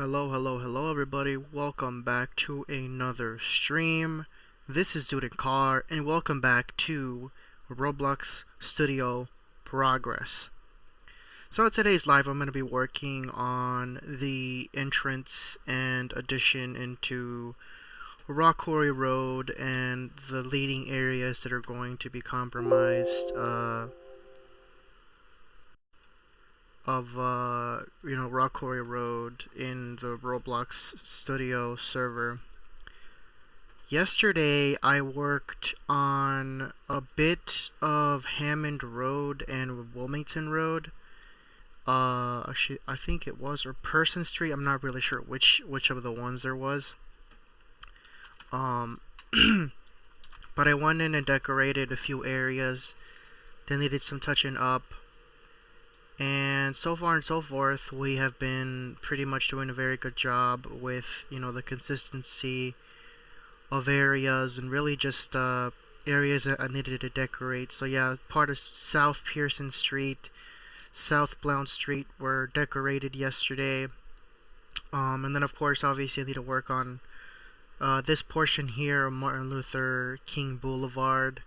Hello everybody. Welcome back to another stream. This is Student Car and welcome back to Roblox Studio Progress. So in today's live I'm going to be working on the entrance and addition into Rock Quarry Road and the leading areas that are going to be compromised of Rock Quarry Road in the Roblox Studio server. Yesterday I worked on a bit of Hammond Road and Wilmington Road. Actually, I think it was, or Person Street. I'm not really sure which of the ones there was. But I went in and decorated a few areas. They needed some touching up. And so far and so forth, we have been pretty much doing a very good job with, the consistency of areas and really just areas that I needed to decorate. So yeah, part of South Pearson Street, South Blount Street were decorated yesterday. And then of course, obviously I need to work on this portion here of Martin Luther King Boulevard.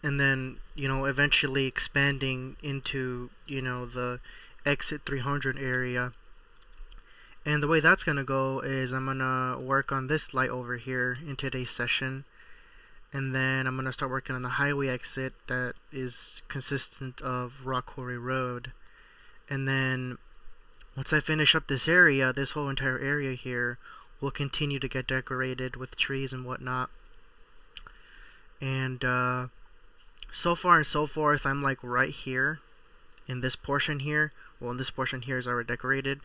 And then, eventually expanding into, the exit 300 area. And the way that's going to go is I'm going to work on this light over here in today's session. And then I'm going to start working on the highway exit that is consistent of Rock Quarry Road. And then once I finish up this area, this whole entire area here will continue to get decorated with trees and whatnot. And so far and so forth, I'm like right here in this portion here. Well, this portion here is already decorated.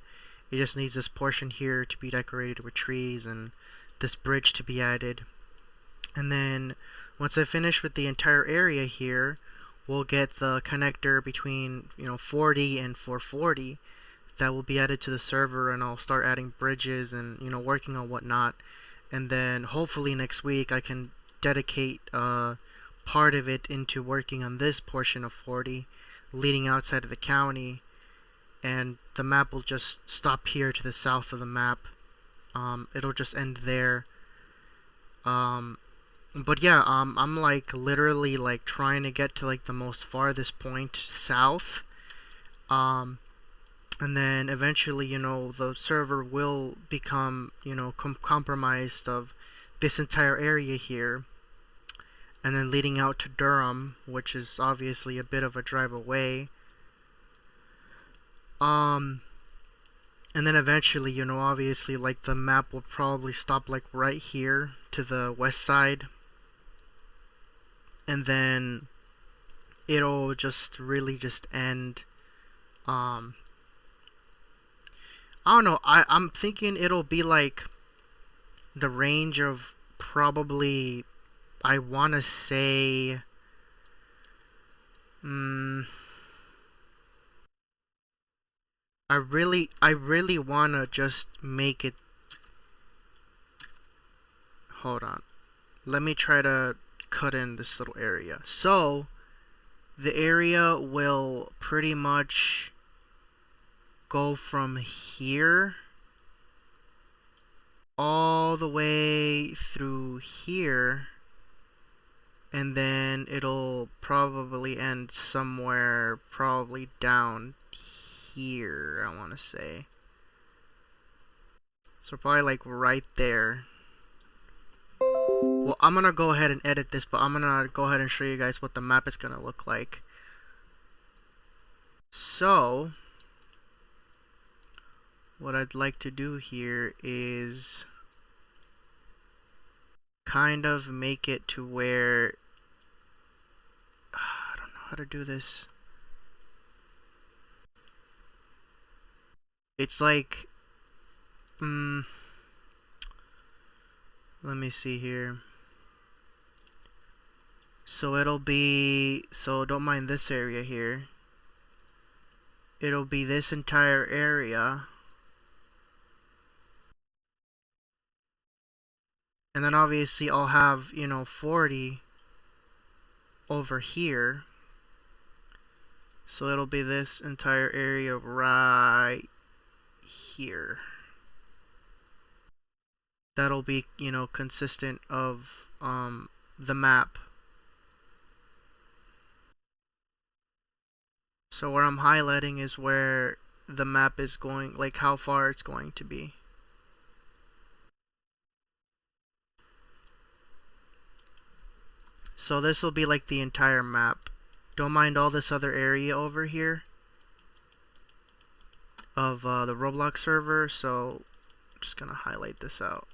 It just needs this portion here to be decorated with trees and this bridge to be added. And then once I finish with the entire area here, we'll get the connector between 40 and 440 that will be added to the server, and I'll start adding bridges and working on whatnot. And then hopefully next week I can dedicate part of it into working on this portion of 40 leading outside of the county, and the map will just stop here to the south of the map. It'll just end there. But yeah, I'm like literally like trying to get to like the most farthest point south, and then eventually the server will become compromised of this entire area here. And then leading out to Durham, which is obviously a bit of a drive away. And then eventually, obviously, like the map will probably stop like right here to the west side. And then it'll just really just end. I don't know, I'm thinking it'll be like the range of probably, I want to say, I really want to just make it, hold on, let me try to cut in this little area. So, the area will pretty much go from here all the way through here. And then it'll probably end somewhere probably down here, I want to say. So probably like right there. Well, I'm going to go ahead and edit this, but I'm going to go ahead and show you guys what the map is going to look like. So, what I'd like to do here is kind of make it to where, I don't know how to do this. It's like, let me see here. So it'll be, so don't mind this area here. It'll be this entire area. And then obviously I'll have, 40 over here. So it'll be this entire area right here. That'll be, consistent of the map. So where I'm highlighting is where the map is going, like how far it's going to be. So this will be like the entire map. Don't mind all this other area over here of the Roblox server, so I'm just gonna highlight this out.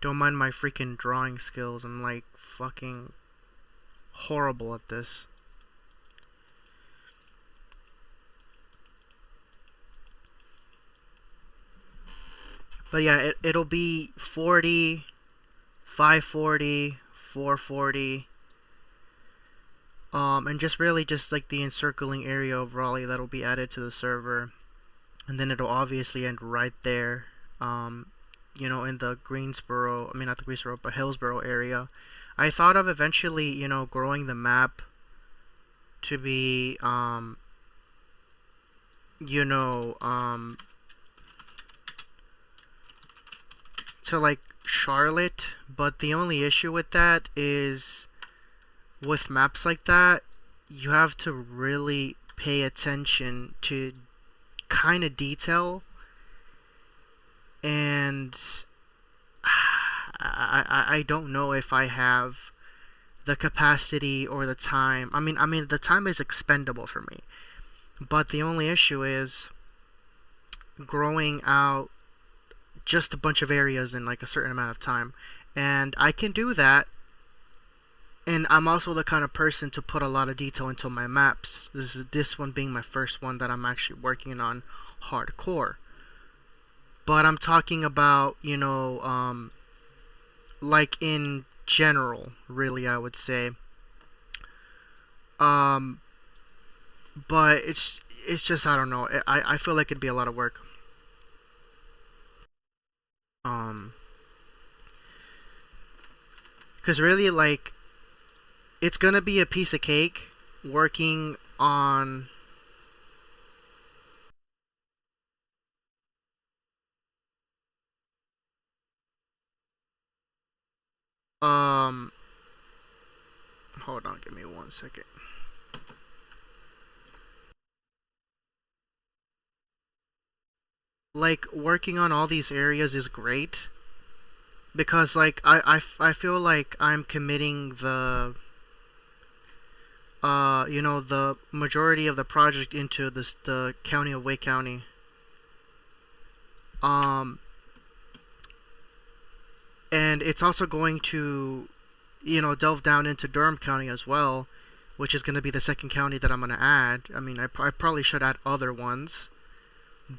Don't mind my freaking drawing skills. I'm like fucking horrible at this. But yeah, it'll be 40, 540, 440. And just really just like the encircling area of Raleigh that'll be added to the server. And then it'll obviously end right there. In the Greensboro, I mean not the Greensboro, but Hillsboro area. I thought of eventually, growing the map to be, to like Charlotte, but the only issue with that is with maps like that, you have to really pay attention to kind of detail, and I don't know if I have the capacity or the time. I mean the time is expendable for me, but the only issue is growing out just a bunch of areas in like a certain amount of time, and I can do that. And I'm also the kind of person to put a lot of detail into my maps. This one being my first one that I'm actually working on hardcore. But I'm talking about, like in general, really, I would say. Um, but it's just, I don't know. I feel like it'd be a lot of work. Um, because really, like, it's gonna be a piece of cake working on um hold on, give me 1 second. Like working on all these areas is great because like I feel like I'm committing the majority of the project into the county of Wake County. Um and it's also going to delve down into Durham County as well, which is going to be the second county that I'm going to add. I mean, I probably should add other ones,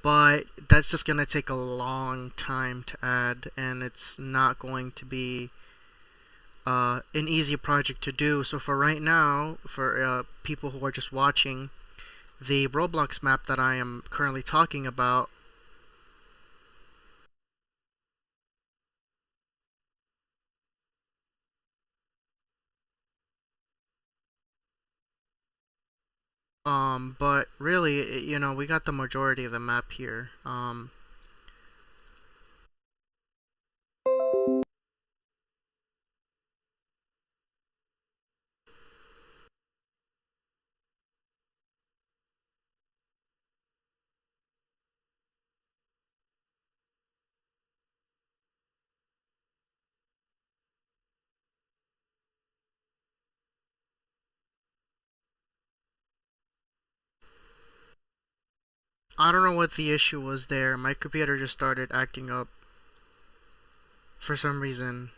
but that's just going to take a long time to add, and it's not going to be an easy project to do. So for right now, for people who are just watching, the Roblox map that I am currently talking about, but really, we got the majority of the map here. I don't know what the issue was there. My computer just started acting up for some reason.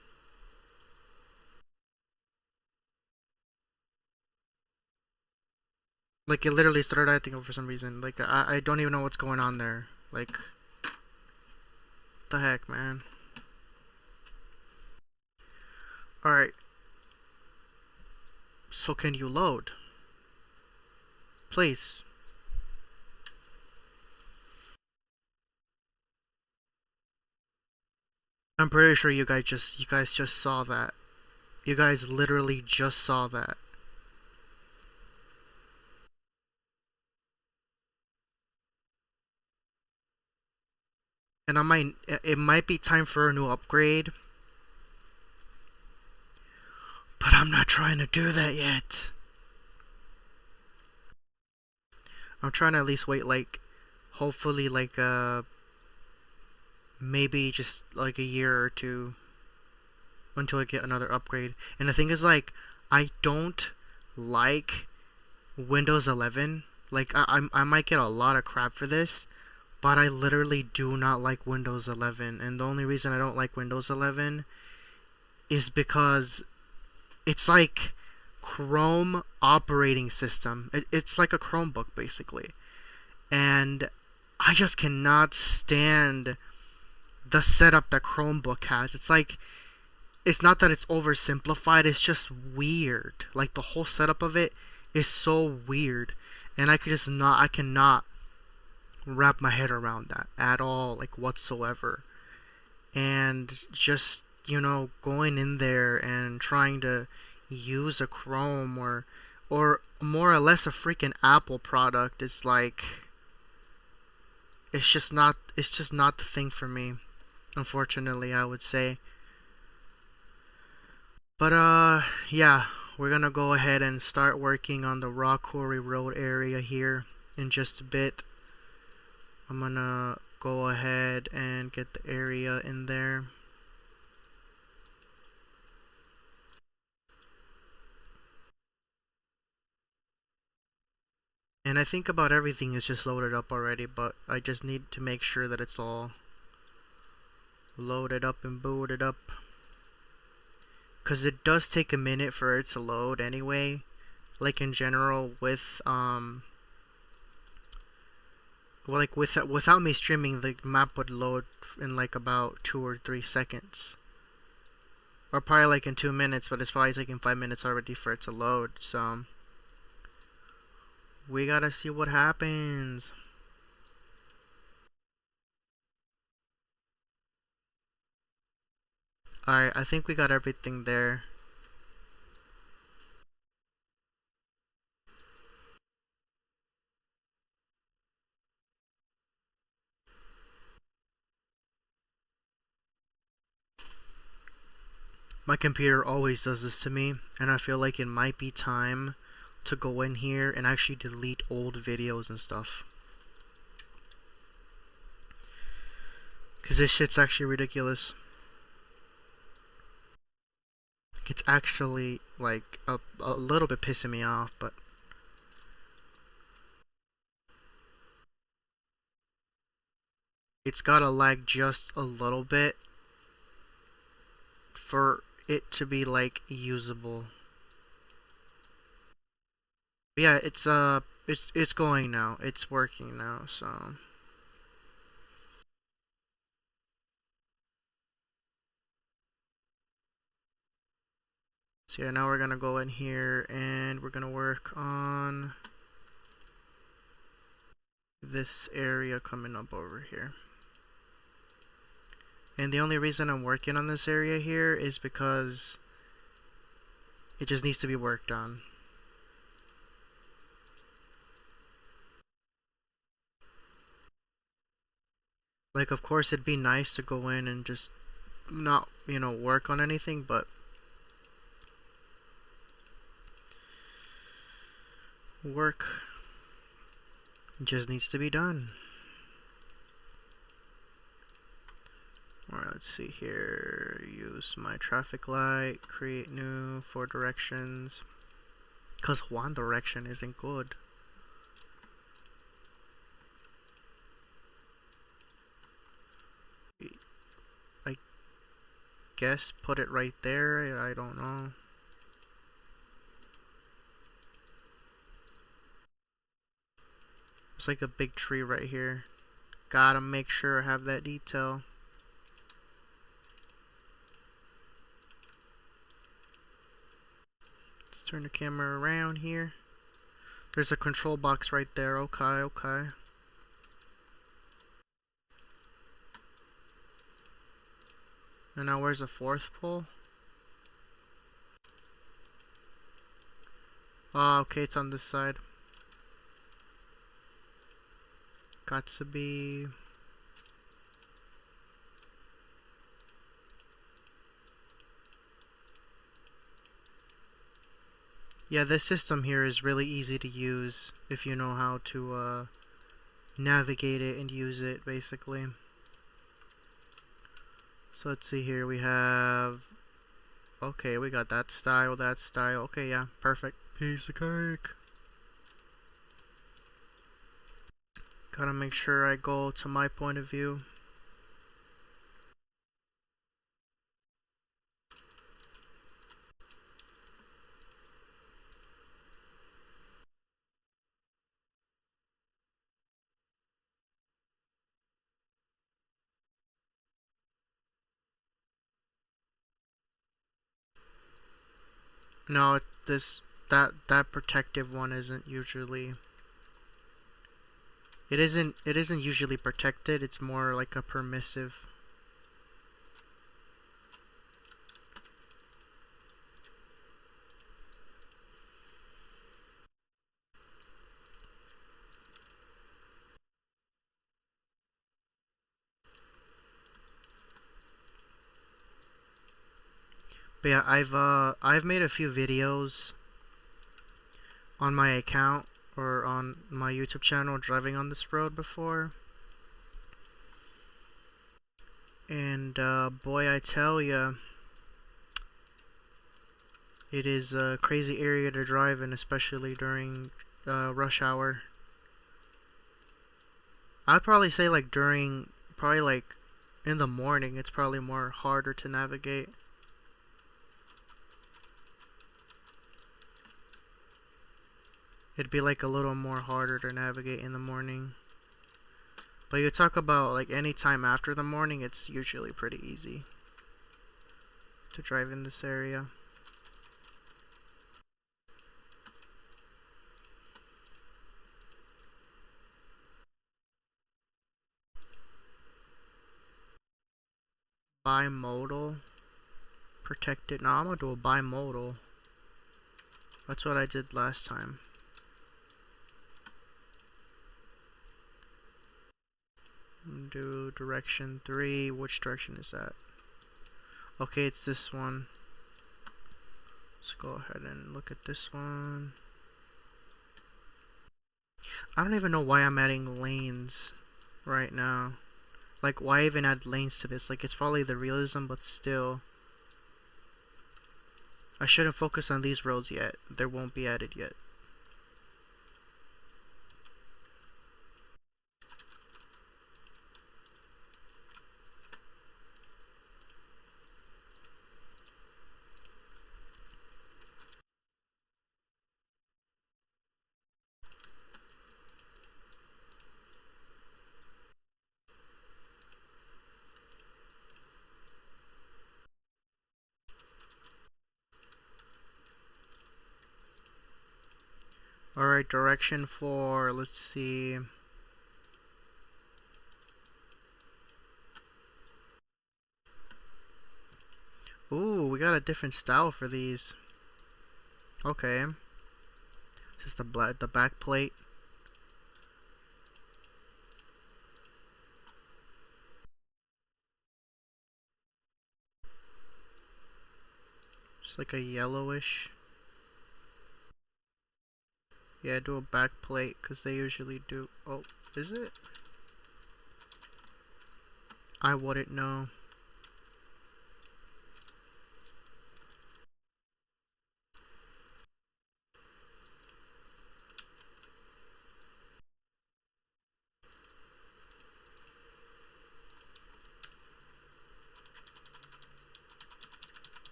Like it literally started acting up for some reason. Like I don't even know what's going on there. Like the heck, man. All right. So can you load, please? I'm pretty sure you guys just saw that. You guys literally just saw that. And it might be time for a new upgrade, but I'm not trying to do that yet. I'm trying to at least wait like, hopefully like maybe just like a year or two until I get another upgrade. And the thing is like, I don't like Windows 11. Like I might get a lot of crap for this, but I literally do not like Windows 11. And the only reason I don't like Windows 11 is because it's like Chrome operating system. It's like a Chromebook basically. And I just cannot stand the setup that Chromebook has. It's like, it's not that it's oversimplified, it's just weird. Like the whole setup of it is so weird. And I cannot wrap my head around that at all, like whatsoever. And just, going in there and trying to use a Chrome or more or less a freaking Apple product is like, it's just not the thing for me, unfortunately, I would say. But yeah, we're gonna go ahead and start working on the Rock Quarry Road area here in just a bit. I'm gonna go ahead and get the area in there. And I think about everything is just loaded up already, but I just need to make sure that it's all loaded up and booted up. Because it does take a minute for it to load anyway. Like in general with, well, like without me streaming, the map would load in like about 2 or 3 seconds. Or probably like in 2 minutes, but it's probably taking 5 minutes already for it to load, so we gotta see what happens. Alright, I think we got everything there. My computer always does this to me, and I feel like it might be time to go in here and actually delete old videos and stuff. Because this shit's actually ridiculous. It's actually like a little bit pissing me off, but it's gotta lag just a little bit for it to be like usable. But yeah, it's going now. It's working now, so yeah, now we're gonna go in here and we're gonna work on this area coming up over here. And the only reason I'm working on this area here is because it just needs to be worked on. Like, of course, it'd be nice to go in and just not, work on anything, but work just needs to be done. Alright, let's see here. Use my traffic light, create new, 4 directions. Because one direction isn't good. I guess put it right there, I don't know. There's like a big tree right here. Gotta make sure I have that detail. Let's turn the camera around here. There's a control box right there. Okay, okay. And now where's the 4th pole? Oh, okay, it's on this side. Got to be... Yeah, this system here is really easy to use if you know how to navigate it and use it, basically. So let's see here, we have... Okay, we got that style, that style. Okay, yeah, perfect. Piece of cake. Gotta make sure I go to my point of view. No, this that protective one isn't usually. It isn't usually protected. It's more like a permissive. But yeah, I've made a few videos on my account or on my YouTube channel driving on this road before. And boy, I tell ya, it is a crazy area to drive in, especially during rush hour. I'd probably say like probably like in the morning, it's probably more harder to navigate. It'd be like a little more harder to navigate in the morning. But you talk about like any time after the morning, it's usually pretty easy to drive in this area. Bimodal. Protected. No, I'm gonna do a bimodal. That's what I did last time. Do direction 3. Which direction is that? Okay, it's this one. Let's go ahead and look at this one. I don't even know why I'm adding lanes right now. Like, why even add lanes to this? Like, it's probably the realism, but still. I shouldn't focus on these roads yet. They won't be added yet. Alright, direction 4. Let's see. Ooh, we got a different style for these. Okay. Just the back plate. Just like a yellowish. Yeah, do a back plate because they usually do. Oh, is it? I wouldn't know.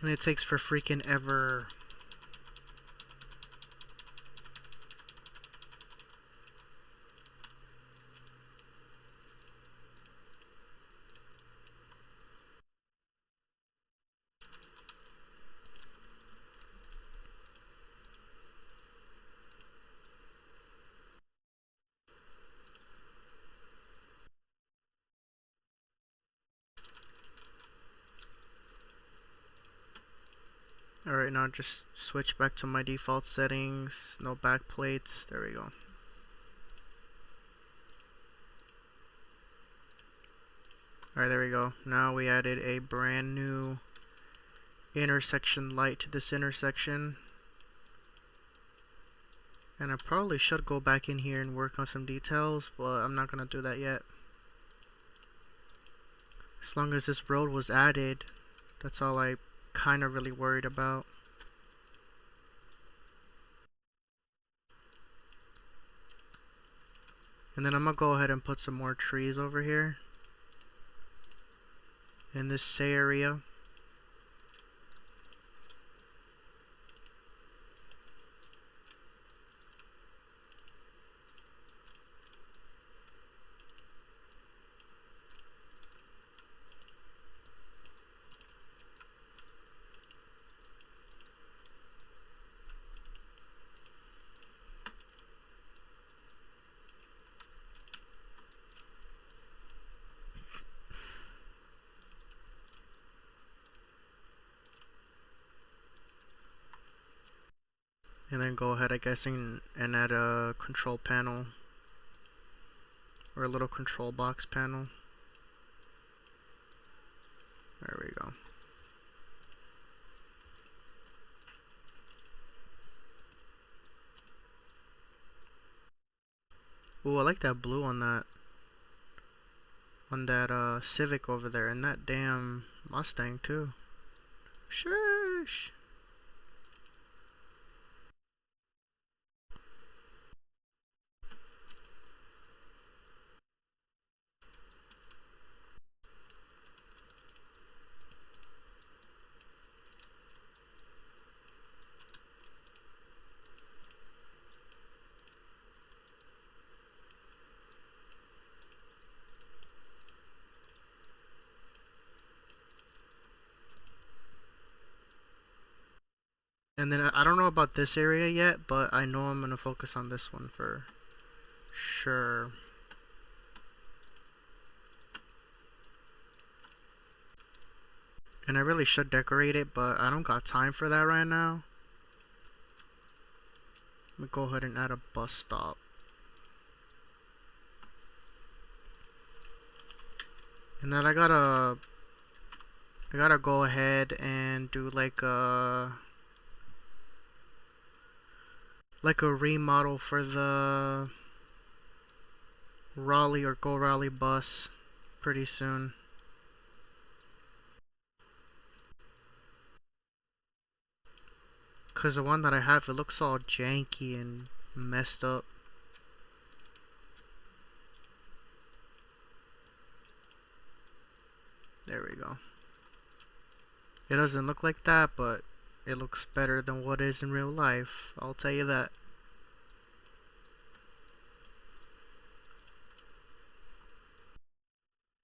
And it takes for freaking ever. Alright, now just switch back to my default settings. No back plates. There we go. Alright, there we go. Now we added a brand new intersection light to this intersection. And I probably should go back in here and work on some details, but I'm not gonna do that yet. As long as this road was added, that's all I kind of really worried about. And then I'm gonna go ahead and put some more trees over here in this area. And then go ahead, I guess, and add a control panel. Or a little control box panel. There we go. Ooh, I like that blue on that Civic over there, and that damn Mustang too. Shush. And then I don't know about this area yet, but I know I'm gonna focus on this one for sure. And I really should decorate it, but I don't got time for that right now. Let me go ahead and add a bus stop. And then I gotta go ahead and do like a remodel for the Raleigh or Go Raleigh bus pretty soon. Cause the one that I have, it looks all janky and messed up. There we go. It doesn't look like that, but it looks better than what is in real life. I'll tell you that.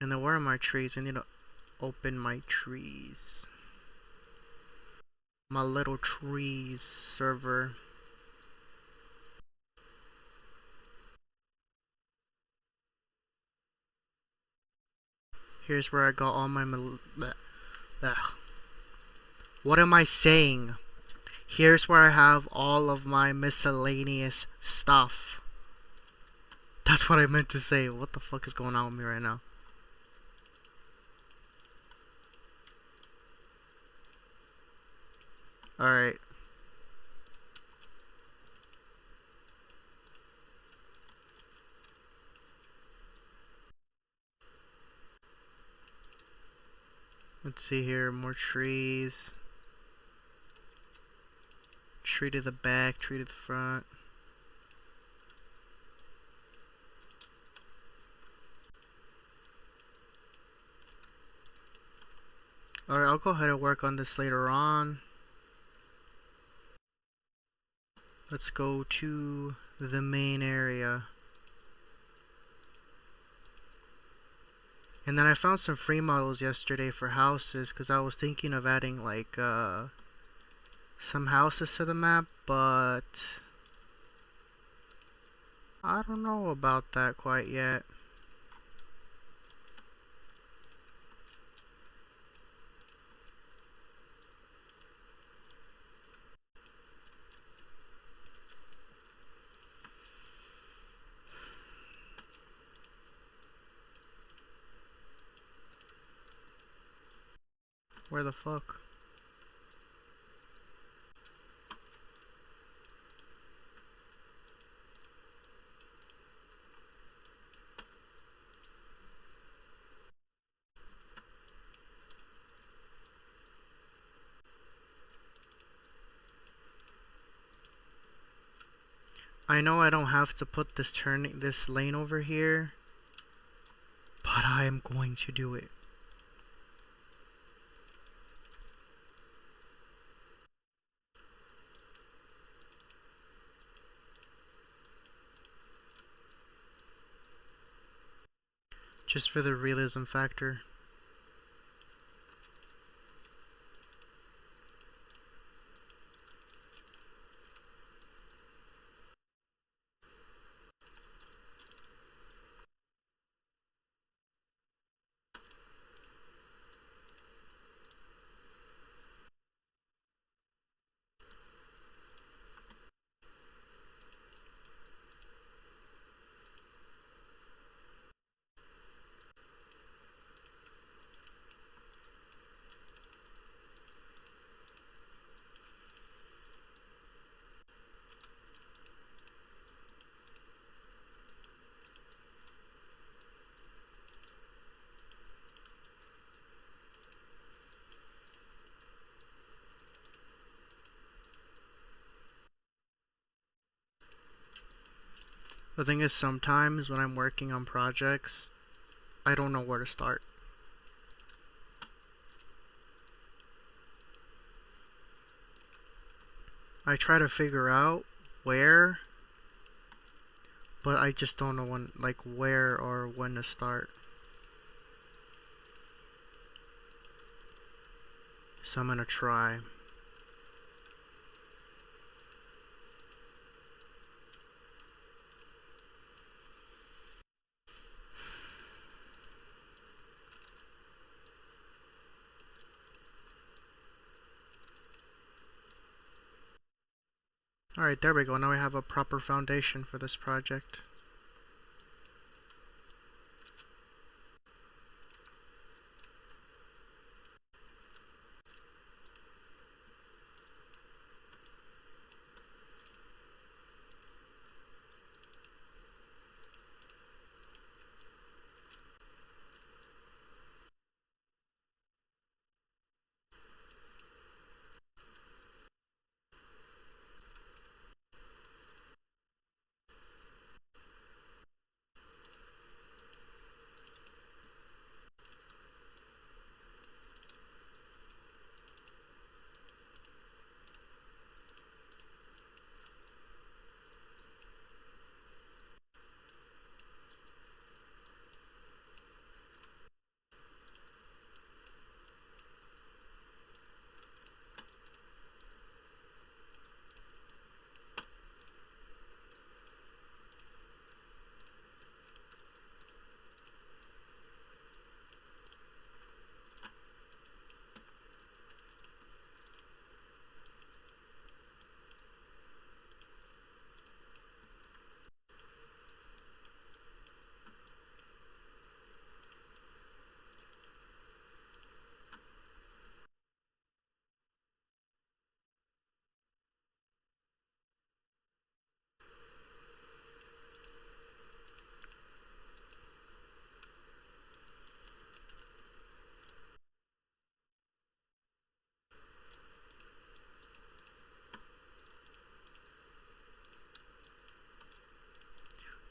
And then where are my trees? I need to open my trees. My little trees server. Here's where I got all my what am I saying? Here's where I have all of my miscellaneous stuff. That's what I meant to say. What the fuck is going on with me right now? Alright. Let's see here. More trees. Tree to the back, tree to the front. Alright, I'll go ahead and work on this later on. Let's go to the main area. And then I found some free models yesterday for houses, because I was thinking of adding like some houses to the map, but I don't know about that quite yet. Where the fuck? I know I don't have to put this lane over here, but I am going to do it. Just for the realism factor. The thing is, sometimes when I'm working on projects, I don't know where to start. I try to figure out where, but I just don't know when, like, where or when to start. So I'm gonna try. Alright, there we go. Now we have a proper foundation for this project.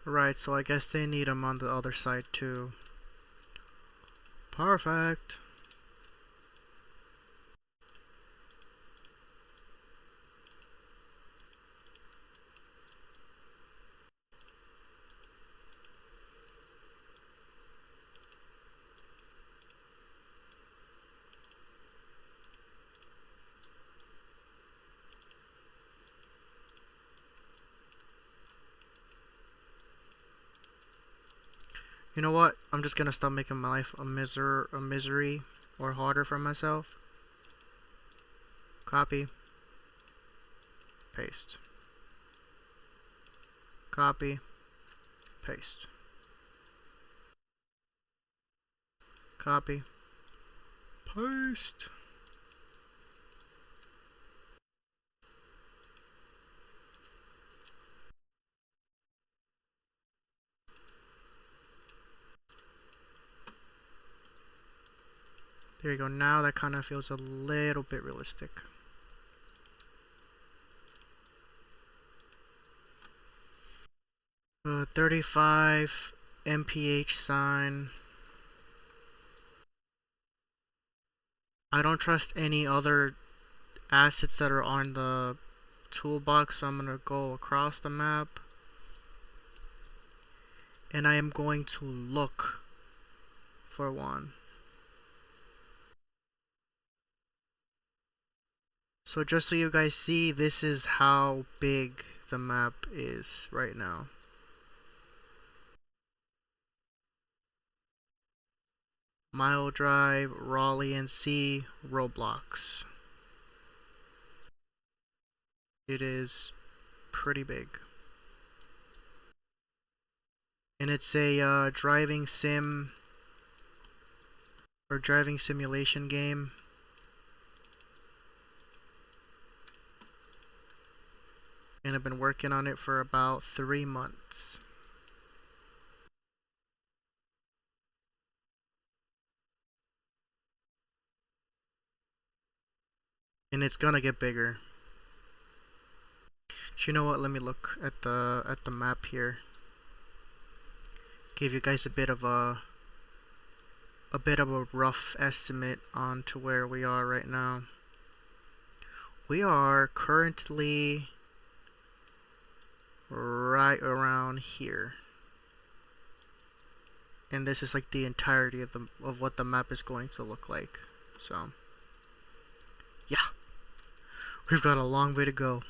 Right, so I guess they need them on the other side too. Perfect. You know what? I'm just gonna stop making my life a misery or harder for myself. Copy. Paste. Copy. Paste. Copy. Paste. There you go. Now that kind of feels a little bit realistic. Uh, 35 MPH sign. I don't trust any other assets that are on the toolbox, so I'm gonna go across the map. And I am going to look for one. So just so you guys see, this is how big the map is right now. Mile Drive, Raleigh NC, Roblox. It is pretty big. And it's a driving sim or driving simulation game. And I've been working on it for about 3 months. And it's gonna get bigger. So you know what? Let me look at the map here. Give you guys a bit of a rough estimate on to where we are right now. We are currently right around here. And this is like the entirety of what the map is going to look like. So yeah. We've got a long way to go.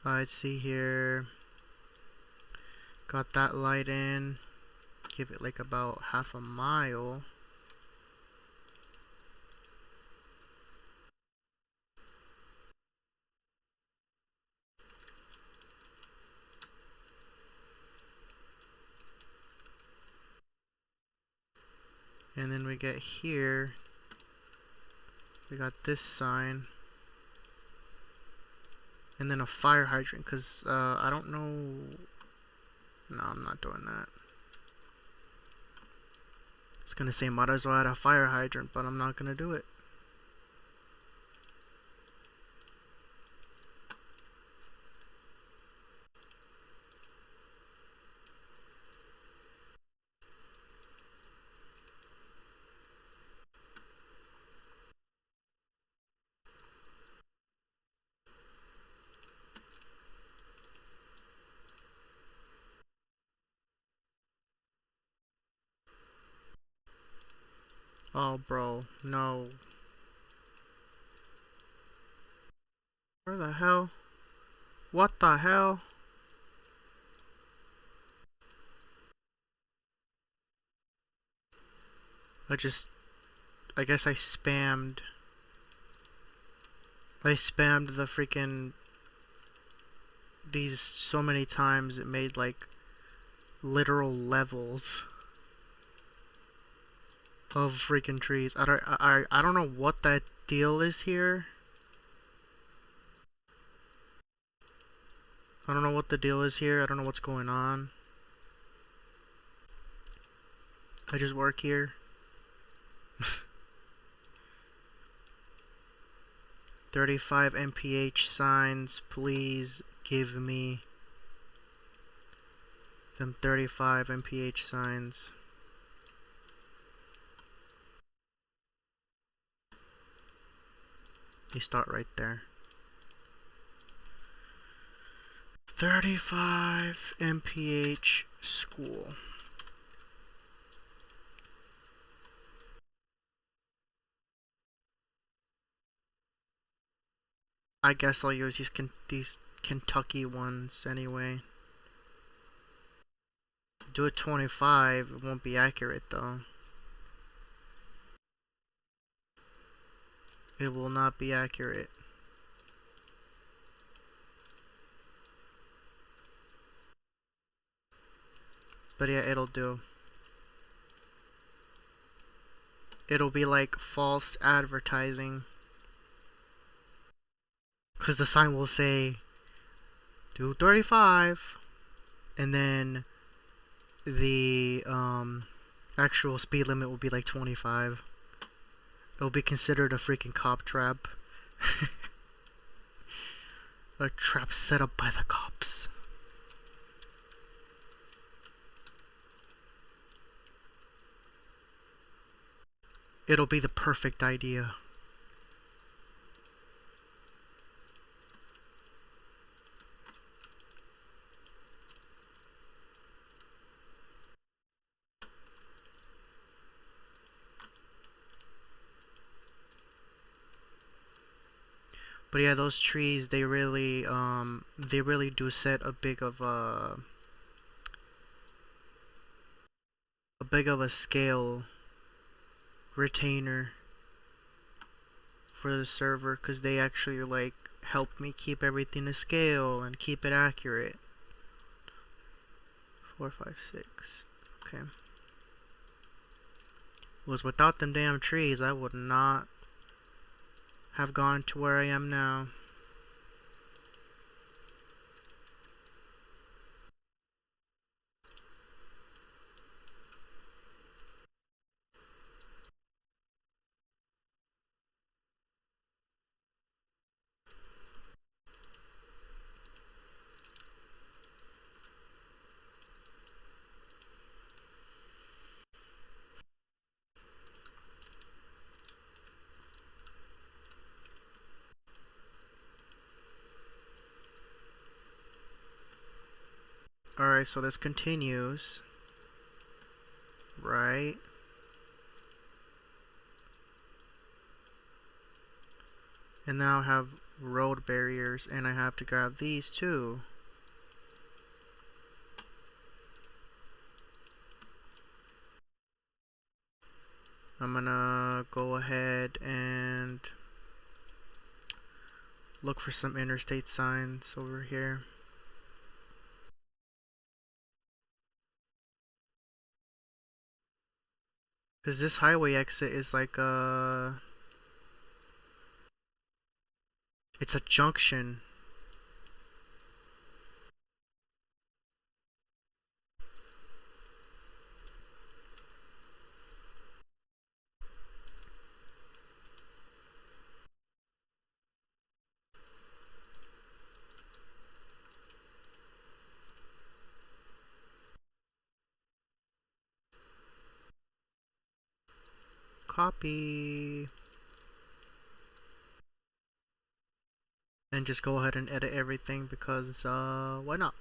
Let's see here. Got that light in. Give it like about half a mile. And then we get here. We got this sign. And then a fire hydrant, because I don't know. No, I'm not doing that. It's gonna say might as well add a fire hydrant, but I'm not gonna do it. Oh, bro, no. Where the hell? What the hell? I guess I spammed the freaking these so many times it made like literal levels of freaking trees. I don't know what that deal is here. I don't know what the deal is here. I don't know what's going on. I just work here. 35 MPH signs, please give me them 35 MPH signs. You start right there. 35 MPH school. I guess I'll use these Kentucky ones anyway. Do it 25, it won't be accurate though. It will not be accurate. But yeah, it'll do. It'll be like false advertising. Because the sign will say do 35, and then the actual speed limit will be like 25. It'll be considered a freaking cop trap. A trap set up by the cops. It'll be the perfect idea. But yeah, those trees, they really do set a big of a scale retainer for the server, because they actually like help me keep everything to scale and keep it accurate. 4, 5, 6. Okay. Was without them damn trees, I would not have gone to where I am now. Alright, so this continues. Right. And now I have road barriers, and I have to grab these too. I'm gonna go ahead and look for some interstate signs over here. Because this highway exit is like it's a junction. Copy. And just go ahead and edit everything because, why not?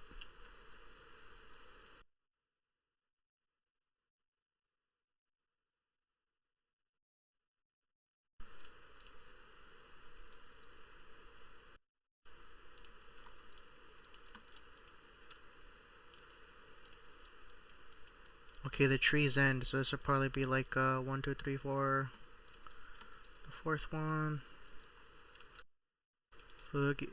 Okay, the trees end, so this will probably be like, 1, 2, 3, 4. The fourth one. Fuck it.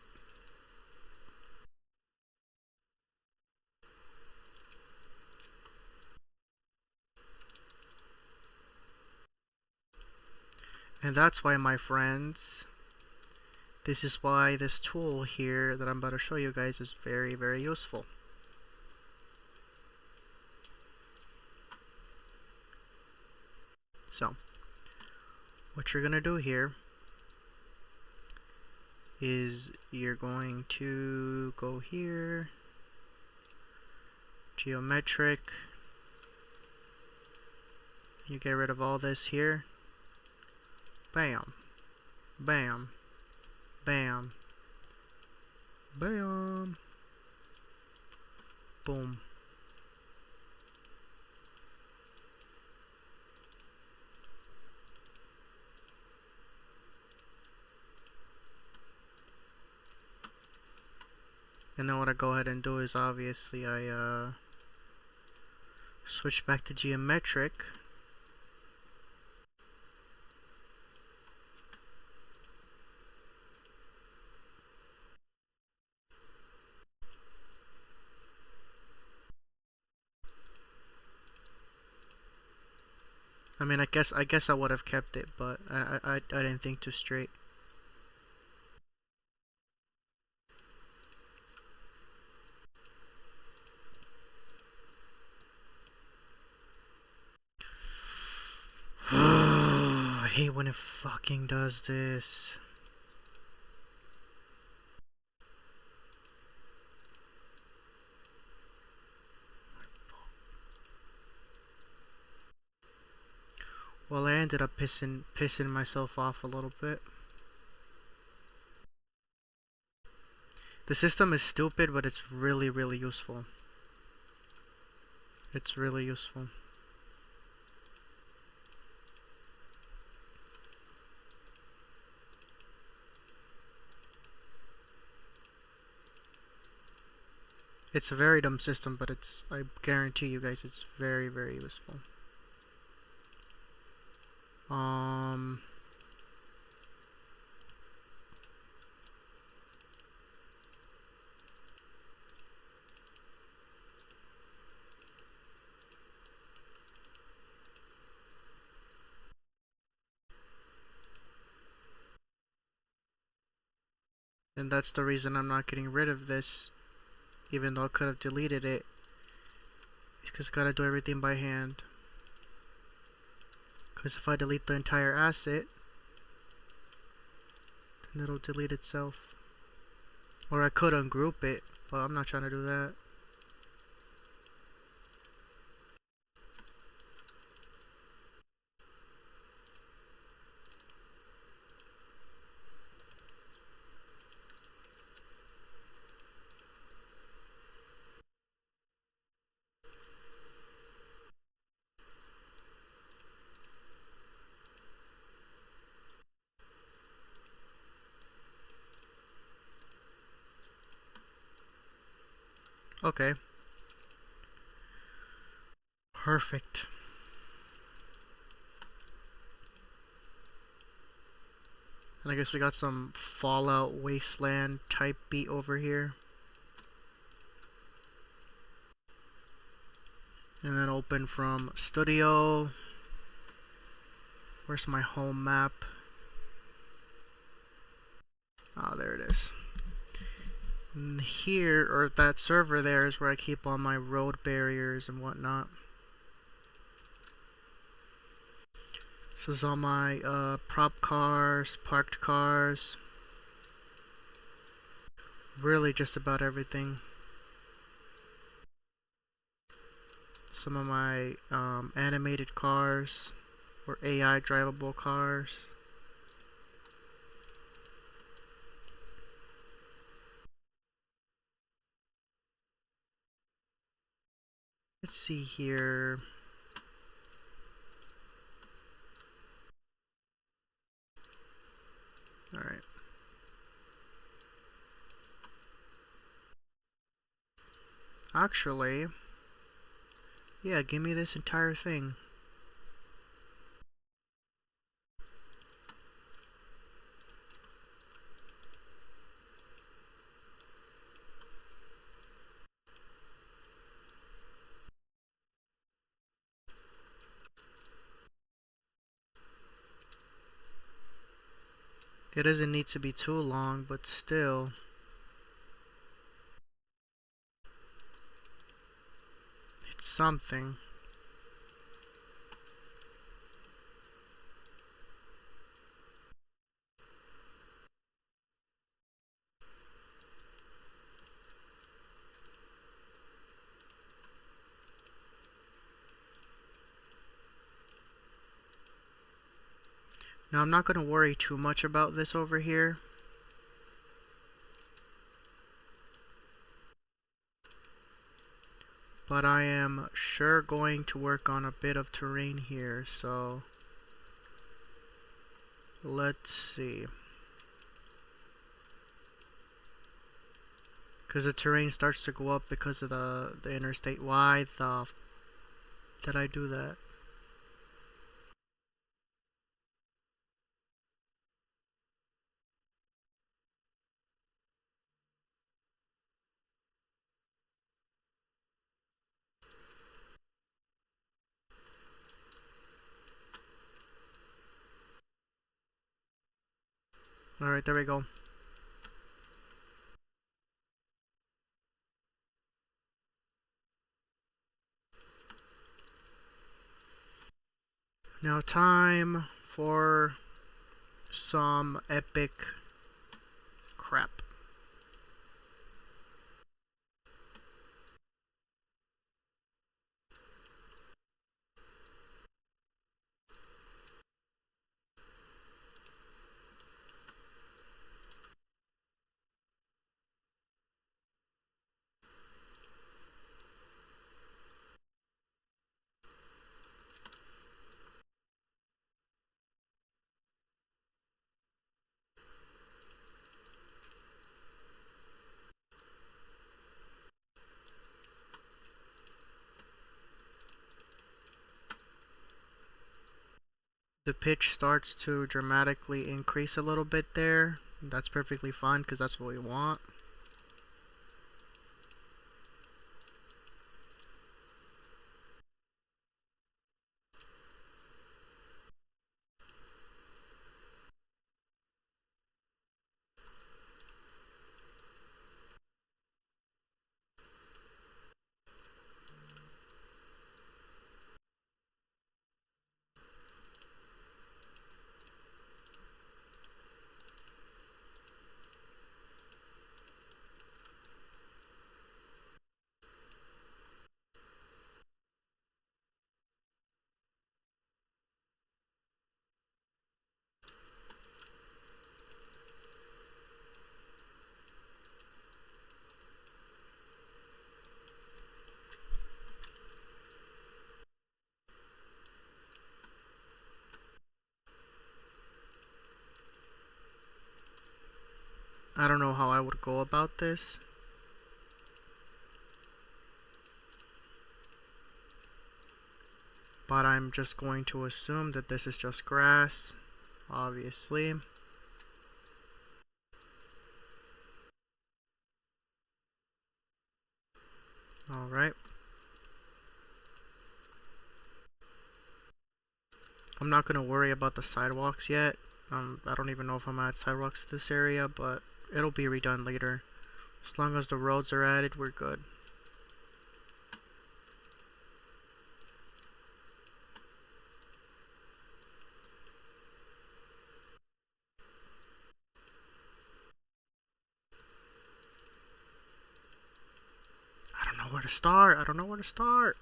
And that's why, my friends, this is why this tool here that I'm about to show you guys is very, very useful. So, what you're gonna do here is you're going to go here, geometric, you get rid of all this here, bam, bam, bam, bam, boom. And then what I go ahead and do is obviously I switch back to geometric. I mean, I guess I would have kept it, but I didn't think too straight. hate when it fucking does this. Well, I ended up pissing myself off a little bit. The system is stupid, but it's really, really useful. It's really useful. It's a very dumb system, but I guarantee you guys, it's very, very useful. And that's the reason I'm not getting rid of this, even though I could have deleted it. It's because I gotta do everything by hand. Because if I delete the entire asset, then it'll delete itself. Or I could ungroup it, but I'm not trying to do that. Okay. Perfect. And I guess we got some Fallout Wasteland type beat over here. And then open from Studio. Where's my home map? Ah, there it is. And here, or that server there, is where I keep all my road barriers and whatnot. This is all my prop cars, parked cars. Really just about everything. Some of my animated cars, or AI drivable cars. Let's see here. Alright. Actually, yeah, give me this entire thing. It doesn't need to be too long, but still. It's something. Now, I'm not going to worry too much about this over here. But I am sure going to work on a bit of terrain here, so let's see. Because the terrain starts to go up because of the interstate. Why the f did I do that? Alright, there we go. Now time for some epic crap. The pitch starts to dramatically increase a little bit there. That's perfectly fine because that's what we want. I don't know how I would go about this, but I'm just going to assume that this is just grass, obviously. Alright. I'm not going to worry about the sidewalks yet. I don't even know if I'm gonna add sidewalks to this area, but it'll be redone later. As long as the roads are added, we're good. I don't know where to start. I don't know where to start.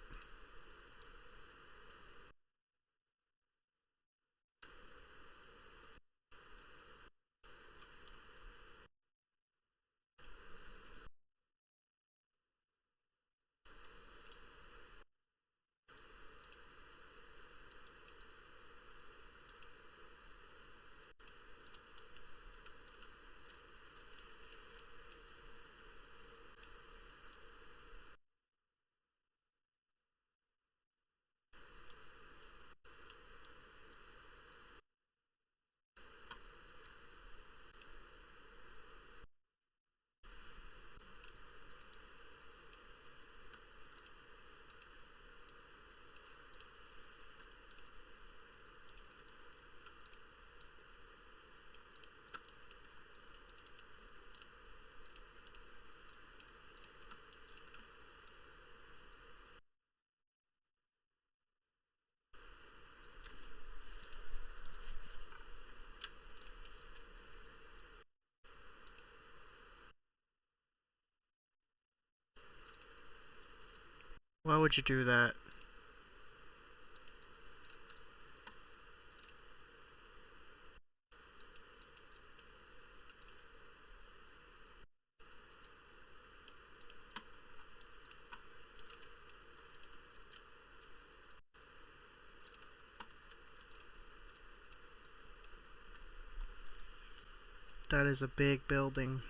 Why would you do that? That is a big building.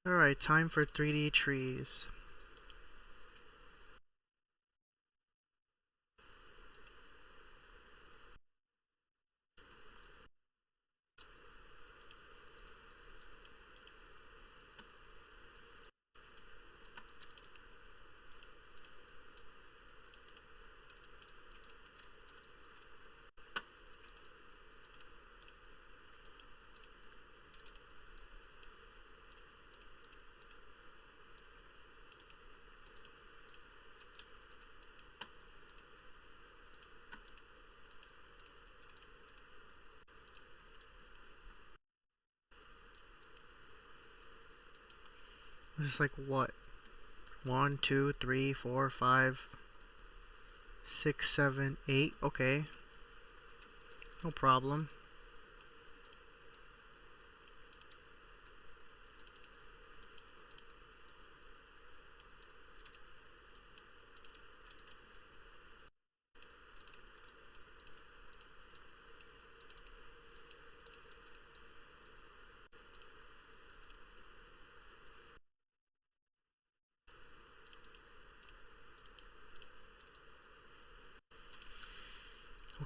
Alright, time for 3D trees. It's like what? 1, 2, 3, 4, 5, 6, 7, 8. Okay, no problem.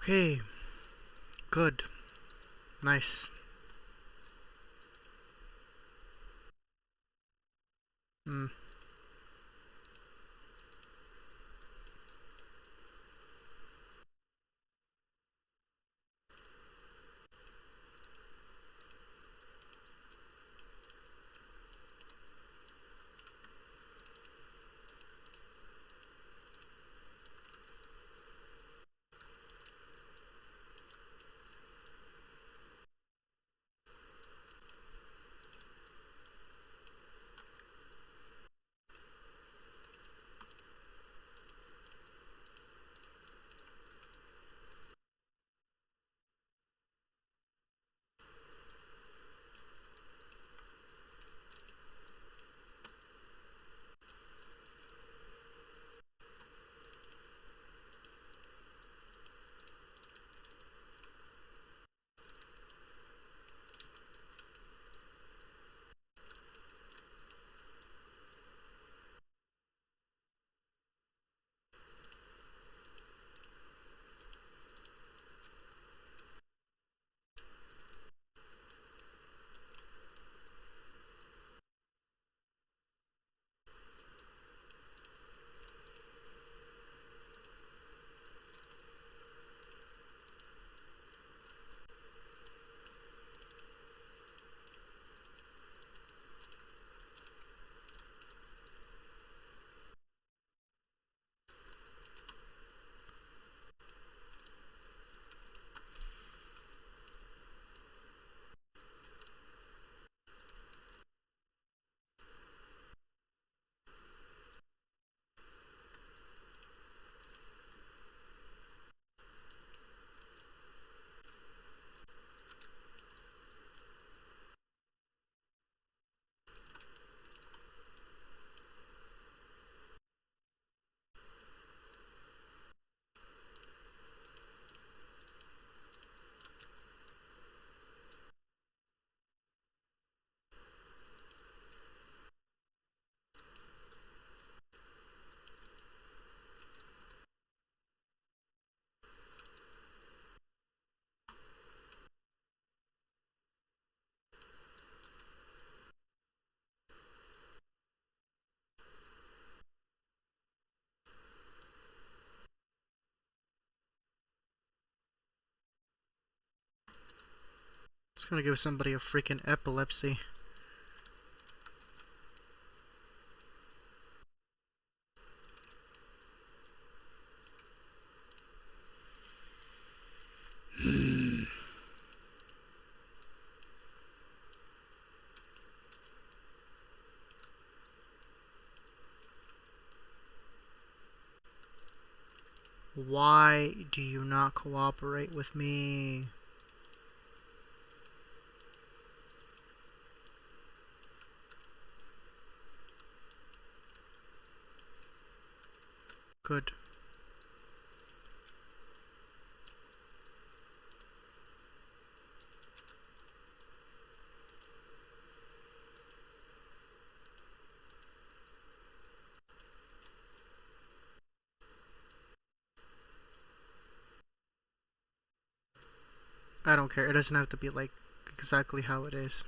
Okay, good. Nice. Mm. It's gonna give somebody a freaking epilepsy. Why do you not cooperate with me? Good. I don't care. It doesn't have to be like exactly how it is.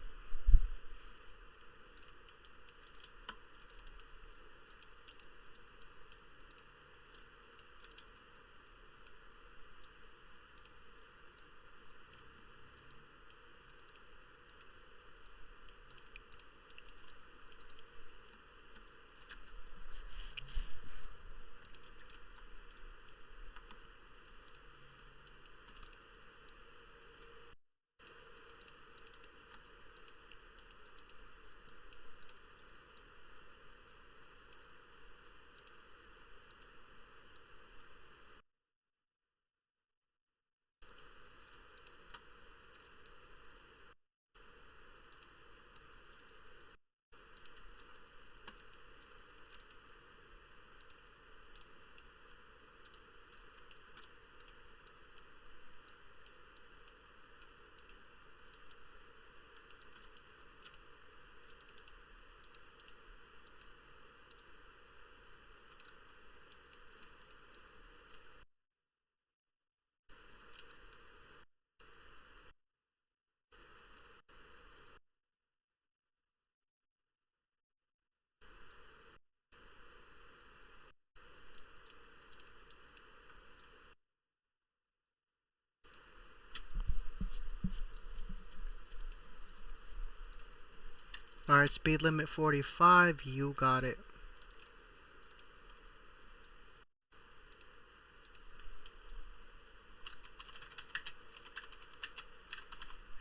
Alright, speed limit 45, you got it.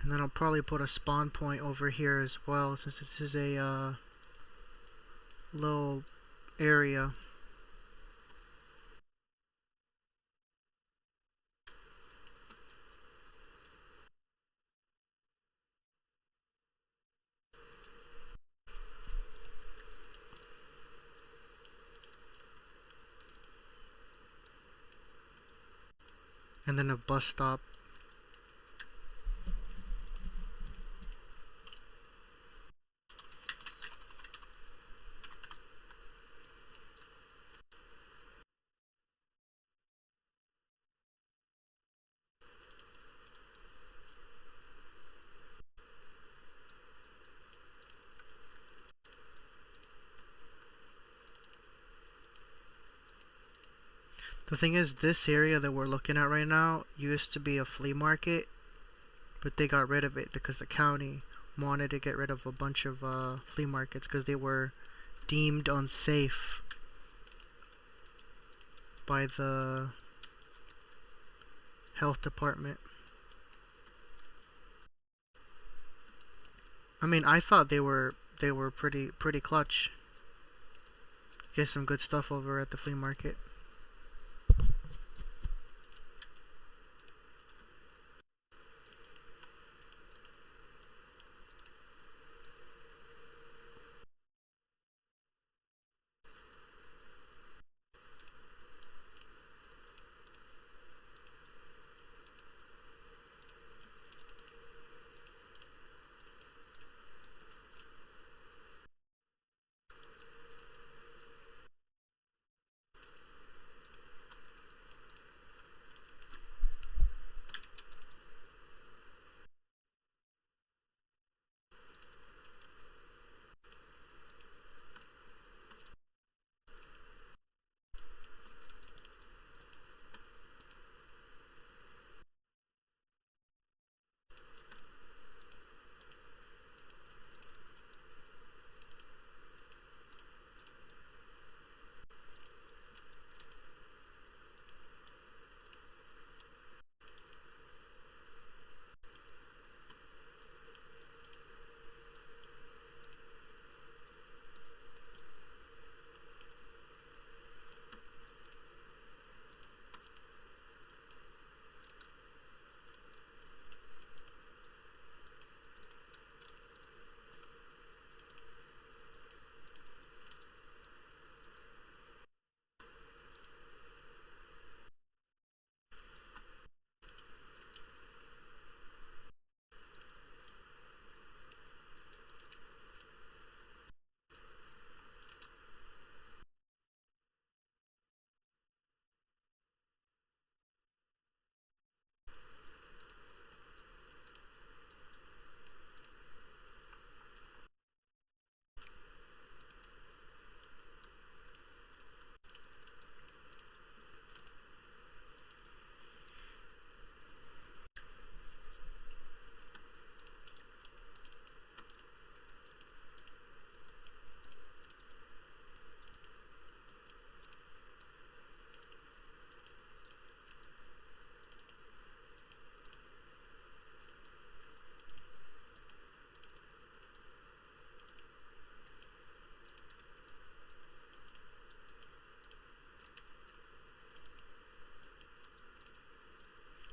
And then I'll probably put a spawn point over here as well, since this is a little area. And then a bus stop. The thing is, this area that we're looking at right now used to be a flea market, but they got rid of it because the county wanted to get rid of a bunch of flea markets because they were deemed unsafe by the health department. I mean, I thought they were pretty clutch. Get some good stuff over at the flea market.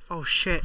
Oh shit.